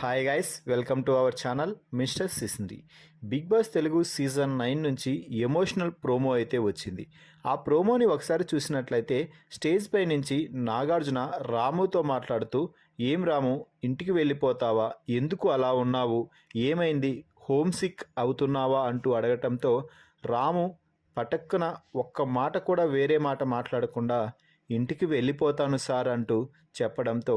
Hi guys, welcome to our channel mister Sisindri. Bigg Boss Telugu season 9 నుంచి emotional promo అయితే వచ్చింది. ఆ ప్రోమోని ఒకసారి చూసినట్లయితే స్టేజ్ పై నుంచి నాగార్జున రాముతో మాట్లాడుతూ, ఏం రాము, ఇంటికి వెళ్ళిపోతావా, ఎందుకు అలా ఉన్నావు, ఏమైంది, హోమ్ సిక్ అవుతున్నావా అంటూ అడగటంతో రాము పటక్కున ఒక్క మాట కూడా వేరే మాట మాట్లాడకుండా ఇంటికి వెళ్ళిపోతాను సార్ అంటూ చెప్పడంతో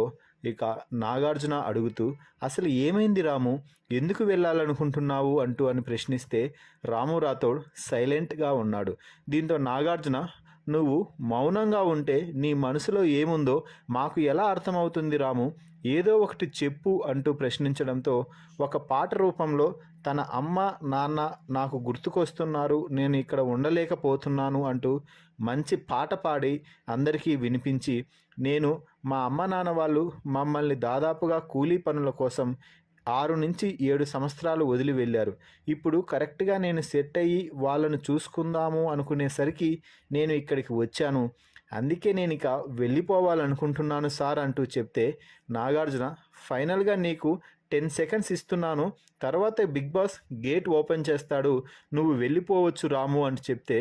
ఇక నాగార్జున అడుగుతూ, అసలు ఏమైంది రాము, ఎందుకు వెళ్ళాలనుకుంటున్నావు అంటూ అని ప్రశ్నిస్తే రాము రాథోడ్ సైలెంట్గా ఉన్నాడు. దీంతో నాగార్జున, నువ్వు మౌనంగా ఉంటే నీ మనసులో ఏముందో మాకు ఎలా అర్థమవుతుంది రాము, ఏదో ఒకటి చెప్పు అంటూ ప్రశ్నించడంతో ఒక పాట రూపంలో తన అమ్మ నాన్న నాకు గుర్తుకొస్తున్నారు, నేను ఇక్కడ ఉండలేకపోతున్నాను అంటూ మంచి పాట పాడి అందరికీ వినిపించి, నేను మా అమ్మ నాన్న వాళ్ళు మమ్మల్ని దాదాపుగా కూలీ పనుల కోసం 6 నుంచి 7 సంవత్సరాలు వదిలి వెళ్ళారు. ఇప్పుడు కరెక్ట్గా నేను సెట్ అయ్యి వాళ్ళను చూసుకుందాము అనుకునేసరికి నేను ఇక్కడికి వచ్చాను. అందుకే నేను ఇక వెళ్ళిపోవాలనుకుంటున్నాను సార్ అంటూ చెప్తే నాగార్జున, ఫైనల్గా నీకు 10 సెకండ్స్ ఇస్తున్నాను, తర్వాత బిగ్ బాస్ గేట్ ఓపెన్ చేస్తాడు, నువ్వు వెళ్ళిపోవచ్చు రాము అని చెప్తే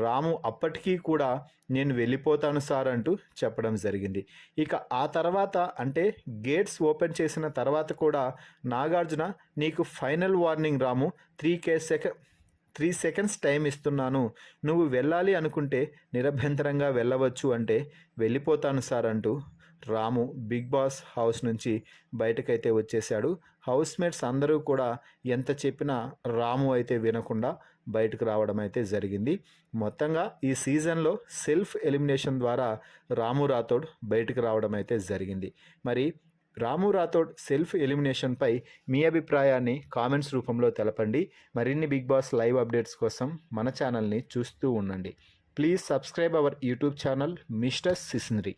రాము అప్పటికీ కూడా నేను వెళ్ళిపోతాను సార్ అంటూ చెప్పడం జరిగింది. ఇక ఆ తర్వాత అంటే గేట్స్ ఓపెన్ చేసిన తర్వాత కూడా నాగార్జున, నీకు ఫైనల్ వార్నింగ్ రాము, 3 సెకండ్స్ టైం ఇస్తున్నాను, నువ్వు వెళ్ళాలి అనుకుంటే నిరభ్యంతరంగా వెళ్ళవచ్చు అంటే వెళ్ళిపోతాను సార్ అంటూ రాము బిగ్ బాస్ హౌస్ నుంచి బయటకైతే వచ్చేసాడు. హౌస్ మేట్స్ అందరూ కూడా ఎంత చెప్పినా రాము అయితే వినకుండా బయటకు రావడం అయితే జరిగింది. మొత్తంగా ఈ సీజన్లో సెల్ఫ్ ఎలిమినేషన్ ద్వారా రాము రాథోడ్ బయటకు రావడం అయితే జరిగింది. మరి రాము రాథోడ్ సెల్ఫ్ ఎలిమినేషన్పై మీ అభిప్రాయాన్ని కామెంట్స్ రూపంలో తెలపండి. మరిన్ని బిగ్ బాస్ లైవ్ అప్డేట్స్ కోసం మన ఛానల్ని చూస్తూ ఉండండి. Please subscribe our YouTube channel mister సిసింద్రి.